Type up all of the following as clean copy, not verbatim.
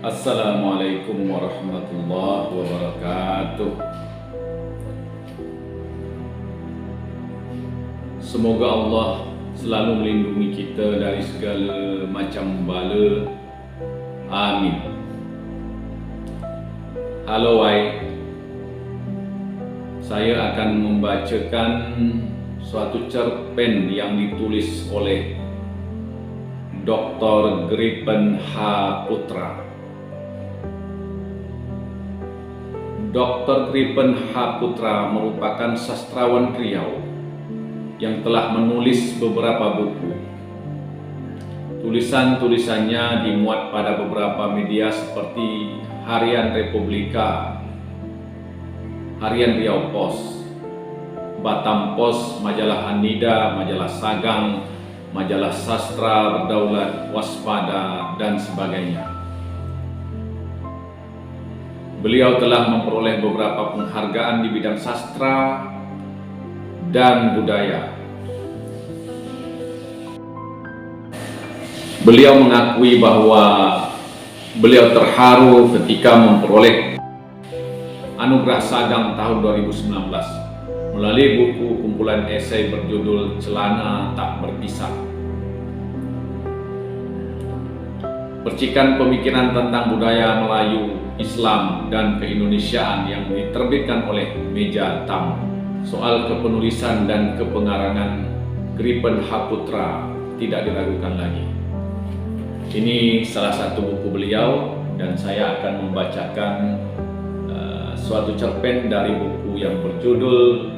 Assalamualaikum warahmatullahi wabarakatuh. Semoga Allah selalu melindungi kita dari segala macam bala. Amin. Halo saya akan membacakan suatu cerpen yang ditulis oleh Dr. Gripen H. Putra. Dr. Gripen H. Putra merupakan sastrawan Riau yang telah menulis beberapa buku. Tulisan-tulisannya dimuat pada beberapa media seperti Harian Republika, Harian Riau Pos, Batam Pos, Majalah Hanida, Majalah Sagang, Majalah Sastra Berdaulat, Waspada, dan sebagainya. Beliau telah memperoleh beberapa penghargaan di bidang sastra dan budaya. Beliau mengakui bahwa beliau terharu ketika memperoleh Anugerah Sagang tahun 2019 melalui buku kumpulan esai berjudul Celana Tak Berpisah. Percikan pemikiran tentang budaya Melayu, Islam, dan keindonesiaan yang diterbitkan oleh Meja Tamu. Soal kepenulisan dan kepengarangan Gripen H. Putra tidak diragukan lagi. Ini salah satu buku beliau dan saya akan membacakan suatu cerpen dari buku yang berjudul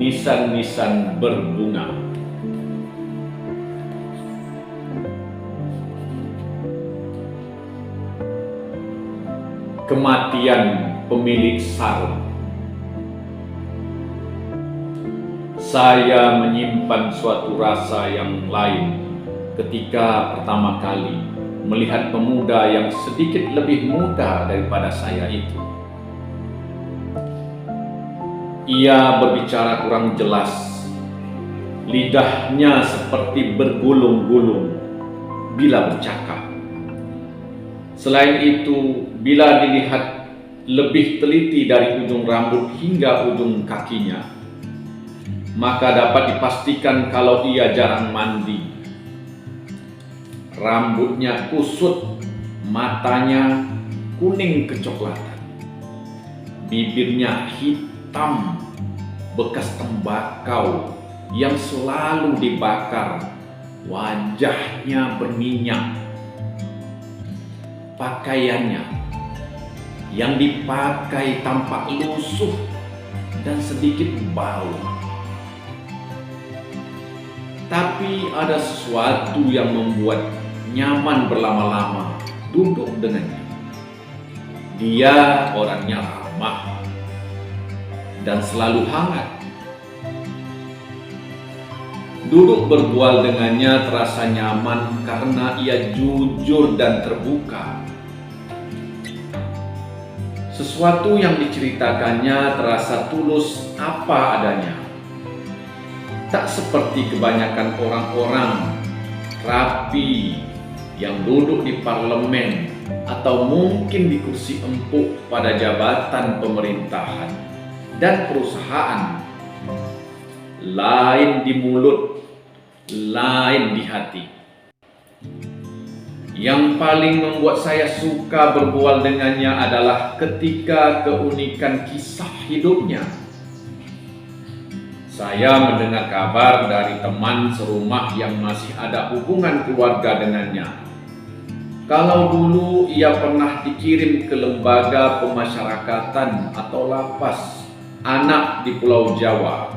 Nisan-Nisan Berbunga. Kematian pemilik sarung. Saya menyimpan suatu rasa yang lain ketika pertama kali melihat pemuda yang sedikit lebih muda daripada saya itu. Ia berbicara kurang jelas, lidahnya seperti bergulung-gulung bila bercakap. Selain itu, bila dilihat lebih teliti dari ujung rambut hingga ujung kakinya, maka dapat dipastikan kalau ia jarang mandi. Rambutnya kusut, matanya kuning kecoklatan, bibirnya hitam bekas tembakau yang selalu dibakar, wajahnya berminyak. Pakaiannya yang dipakai tampak lusuh dan sedikit bau. Tapi ada sesuatu yang membuat nyaman berlama-lama duduk dengannya. Dia orangnya ramah dan selalu hangat. Duduk berbual dengannya terasa nyaman karena ia jujur dan terbuka. Sesuatu yang diceritakannya terasa tulus apa adanya. Tak seperti kebanyakan orang-orang rapi yang duduk di parlemen atau mungkin di kursi empuk pada jabatan pemerintahan dan perusahaan. Lain di mulut, lain di hati. Yang paling membuat saya suka berbual dengannya adalah ketika keunikan kisah hidupnya. Saya mendengar kabar dari teman serumah yang masih ada hubungan keluarga dengannya. Kalau dulu ia pernah dikirim ke lembaga pemasyarakatan atau lapas anak di Pulau Jawa.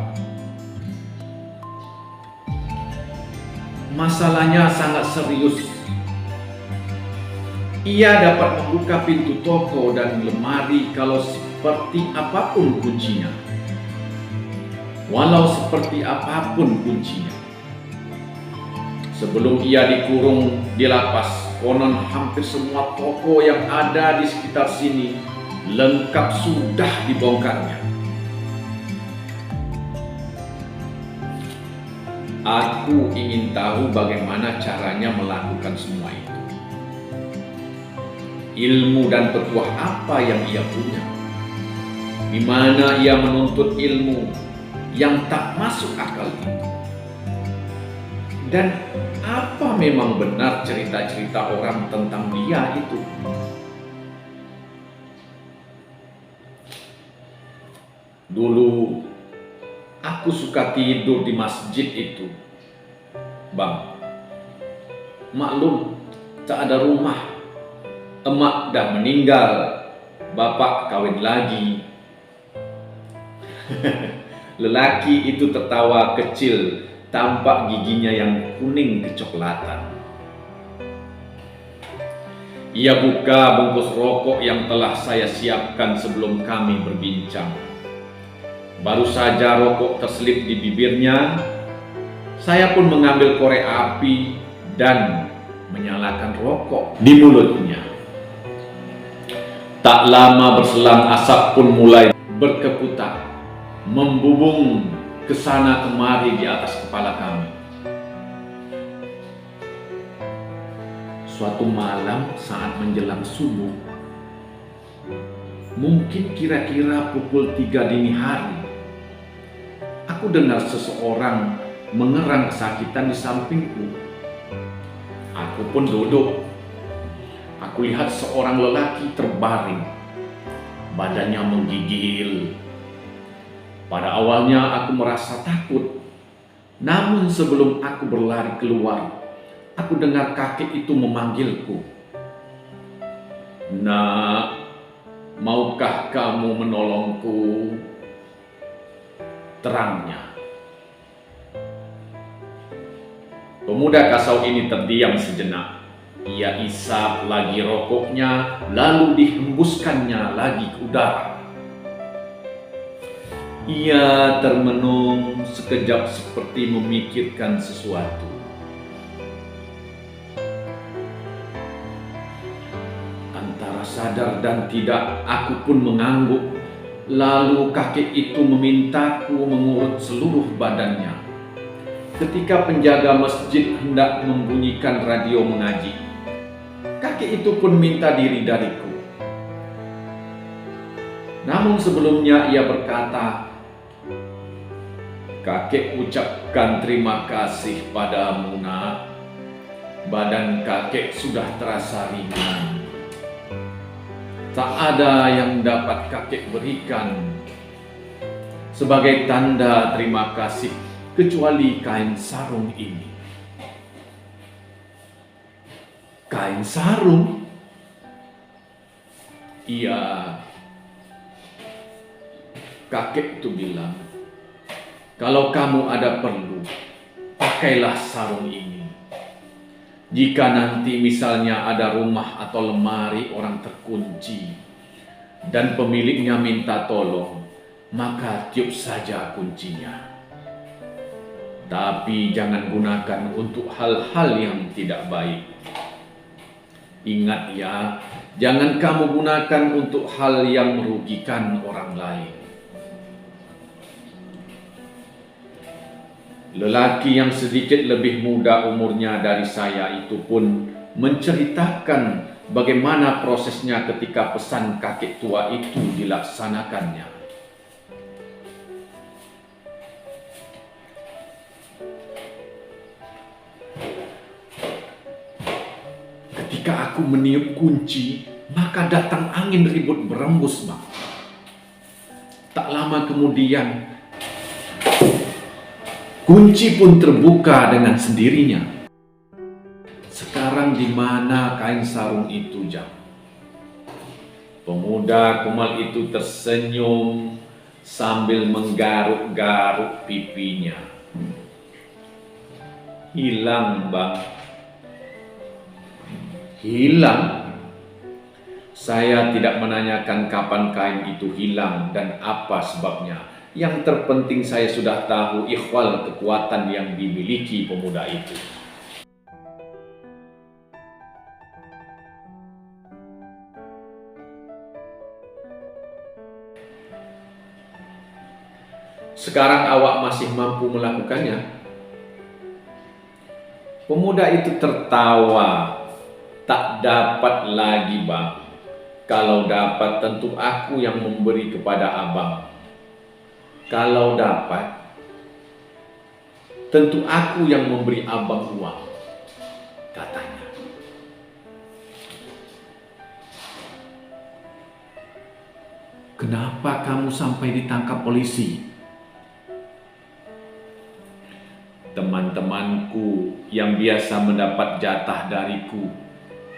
Masalahnya sangat serius. Ia dapat membuka pintu toko dan lemari kalau seperti apapun kuncinya. Walau seperti apapun kuncinya. Sebelum ia dikurung di lapas, konon hampir semua toko yang ada di sekitar sini lengkap sudah dibongkarnya. Aku ingin tahu bagaimana caranya melakukan semua itu. ilmu dan petuah apa yang ia punya? Di mana ia menuntut ilmu yang tak masuk akal itu? Dan apa memang benar cerita-cerita orang tentang dia itu? Dulu aku suka tidur di masjid itu, Bang. Maklum, tak ada rumah. Emak dah meninggal, bapak kawin lagi. Lelaki itu tertawa kecil, tampak giginya yang kuning kecoklatan. Ia buka bungkus rokok yang telah saya siapkan sebelum kami berbincang. Baru saja rokok terselip di bibirnya, saya pun mengambil korek api dan menyalakan rokok di mulutnya. Tak lama berselang asap pun mulai berkeputar, membubung ke sana kemari di atas kepala kami. Suatu malam saat menjelang subuh, mungkin kira-kira pukul 3 dini hari, aku dengar seseorang mengerang kesakitan di sampingku. Aku pun duduk. Aku lihat seorang lelaki terbaring, badannya menggigil. Pada awalnya aku merasa takut, namun sebelum aku berlari keluar, aku dengar kakek itu memanggilku. "Nak, maukah kamu menolongku?" Terangnya. Pemuda kasau ini terdiam sejenak. Ia isap lagi rokoknya, lalu dihembuskannya lagi ke udara. Ia termenung sekejap seperti memikirkan sesuatu. Antara sadar dan tidak, aku pun mengangguk. Lalu kakek itu memintaku mengurut seluruh badannya. Ketika penjaga masjid hendak membunyikan radio mengaji, kakek itu pun minta diri dariku. Namun sebelumnya ia berkata, "Kakek ucapkan terima kasih padamu, Nak. Badan kakek sudah terasa ringan. Tak ada yang dapat kakek berikan sebagai tanda terima kasih kecuali kain sarung ini." Kain sarung? Iya. Kakek itu bilang, "Kalau kamu ada perlu, pakailah sarung ini. Jika nanti misalnya ada rumah atau lemari orang terkunci dan pemiliknya minta tolong, maka tiup saja kuncinya. Tapi jangan gunakan untuk hal-hal yang tidak baik. Ingat ya, jangan kamu gunakan untuk hal yang merugikan orang lain." Lelaki yang sedikit lebih muda umurnya dari saya itu pun menceritakan bagaimana prosesnya ketika pesan kakek tua itu dilaksanakannya. Ketika aku meniup kunci, maka datang angin ribut berembus, Bang. Tak lama kemudian, kunci pun terbuka dengan sendirinya. Sekarang di mana kain sarung itu, Jam? Pemuda kumal itu tersenyum sambil menggaruk-garuk pipinya. "Hilang, Bang." "Hilang?" Saya tidak menanyakan kapan kain itu hilang dan apa sebabnya. Yang terpenting saya sudah tahu ikhwal kekuatan yang dimiliki pemuda itu. Sekarang awak masih mampu melakukannya? Pemuda itu tertawa. "Tak dapat lagi, Bang. Kalau dapat, tentu aku yang memberi kepada abang. Kalau dapat, tentu aku yang memberi abang uang, katanya. Kenapa kamu sampai ditangkap polisi? Teman-temanku yang biasa mendapat jatah dariku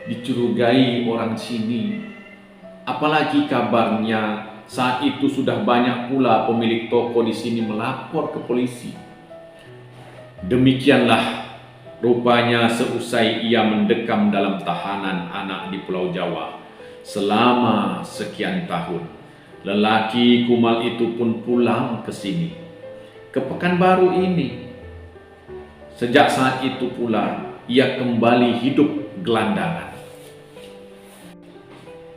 dicurigai orang sini. Apalagi kabarnya saat itu sudah banyak pula pemilik toko di sini melapor ke polisi. Demikianlah rupanya seusai ia mendekam dalam tahanan anak di Pulau Jawa selama sekian tahun, lelaki kumal itu pun pulang ke sini, ke Pekanbaru ini. Sejak saat itu pula ia kembali hidup gelandangan.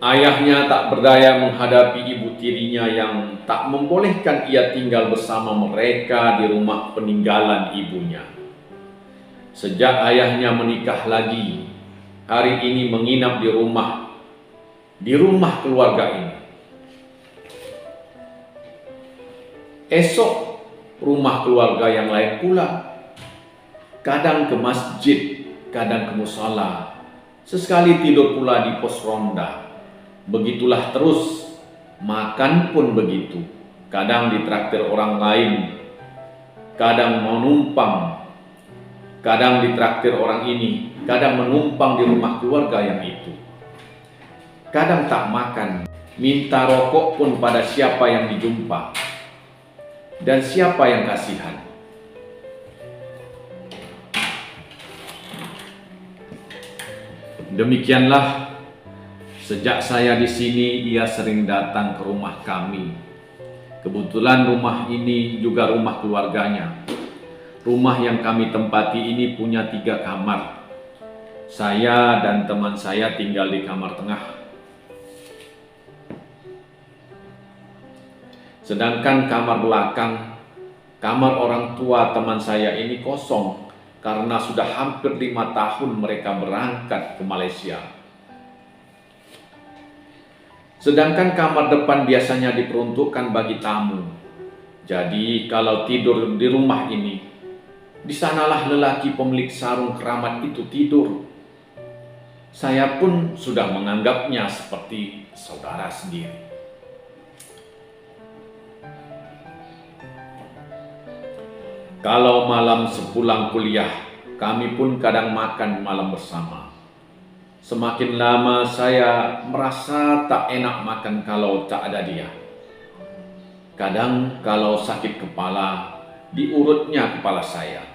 Ayahnya tak berdaya menghadapi ibu tirinya yang tak membolehkan ia tinggal bersama mereka di rumah peninggalan ibunya. Sejak ayahnya menikah lagi, hari ini menginap di rumah keluarga ini. Esok rumah keluarga yang lain pula. Kadang ke masjid, kadang ke musala, sesekali tidur pula di pos ronda. Begitulah terus, makan pun begitu. Kadang ditraktir orang lain, kadang menumpang, kadang ditraktir orang ini, kadang menumpang di rumah keluarga yang itu. Kadang tak makan, minta rokok pun pada siapa yang dijumpa dan siapa yang kasihan. Demikianlah, sejak saya di sini, ia sering datang ke rumah kami. Kebetulan rumah ini juga rumah keluarganya. Rumah yang kami tempati ini punya 3 kamar. Saya dan teman saya tinggal di kamar tengah. Sedangkan kamar belakang, kamar orang tua teman saya ini kosong karena sudah hampir 5 tahun mereka berangkat ke Malaysia. Sedangkan kamar depan biasanya diperuntukkan bagi tamu. Jadi kalau tidur di rumah ini, di sanalah lelaki pemilik sarung keramat itu tidur. Saya pun sudah menganggapnya seperti saudara sendiri. Kalau malam sepulang kuliah, kami pun kadang makan malam bersama. Semakin lama saya merasa tak enak makan kalau tak ada dia. Kadang kalau sakit kepala, diurutnya kepala saya,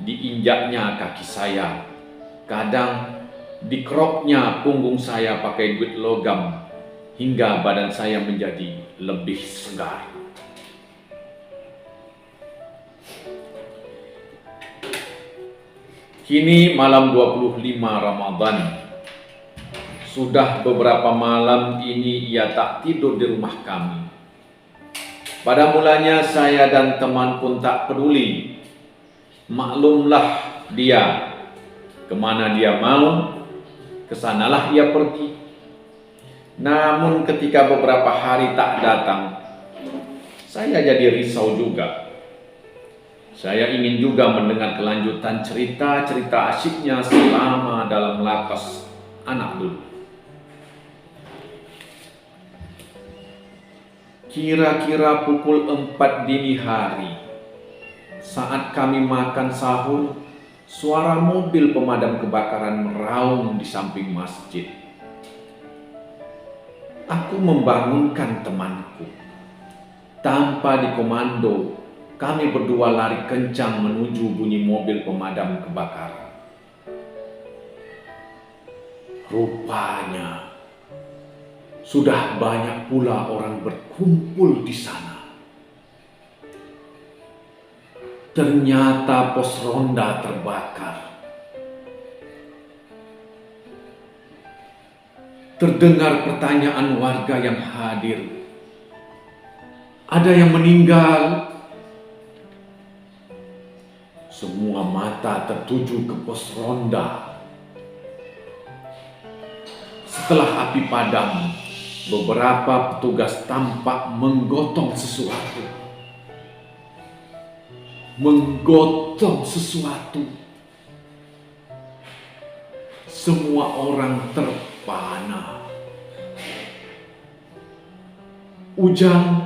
diinjaknya kaki saya, kadang dikeroknya punggung saya pakai duit logam, hingga badan saya menjadi lebih segar. Kini malam 25 Ramadan. Sudah beberapa malam ini ia tak tidur di rumah kami. Pada mulanya saya dan teman pun tak peduli. Maklumlah dia, kemana dia mau, kesanalah ia pergi. Namun ketika beberapa hari tak datang, saya jadi risau juga. Saya ingin juga mendengar kelanjutan cerita-cerita asyiknya selama dalam lapas anak dulu. Kira-kira pukul 4 dini hari, saat kami makan sahur, suara mobil pemadam kebakaran meraung di samping masjid. Aku membangunkan temanku. Tanpa dikomando, kami berdua lari kencang menuju bunyi mobil pemadam kebakaran. Rupanya sudah banyak pula orang berkumpul di sana. Ternyata pos ronda terbakar. Terdengar pertanyaan warga yang hadir. Ada yang meninggal. Semua mata tertuju ke pos ronda. Setelah api padam, beberapa petugas tampak menggotong sesuatu. Menggotong sesuatu. Semua orang terpana. Ujang,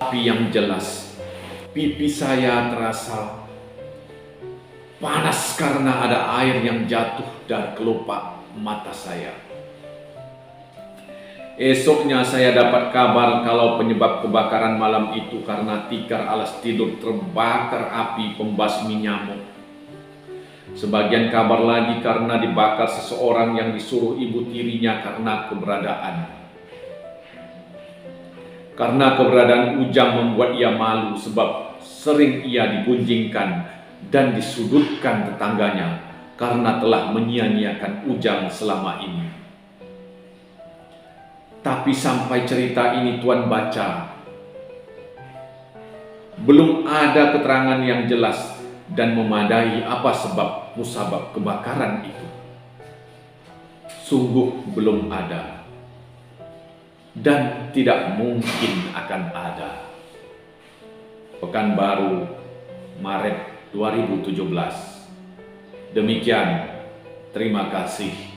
api yang jelas. Pipi saya terasa panas karena ada air yang jatuh dari kelopak mata saya. Esoknya saya dapat kabar kalau penyebab kebakaran malam itu karena tikar alas tidur terbakar api pembasmi nyamuk. Sebagian kabar lagi karena dibakar seseorang yang disuruh ibu tirinya karena keberadaan. Karena keberadaan Ujang membuat ia malu sebab sering ia digunjingkan dan disudutkan tetangganya karena telah menyia-nyiakan Ujang selama ini. Tapi sampai cerita ini Tuan baca, belum ada keterangan yang jelas dan memadai apa sebab musabab kebakaran itu. Sungguh belum ada dan tidak mungkin akan ada. Pekanbaru, Maret 2017. Demikian, terima kasih.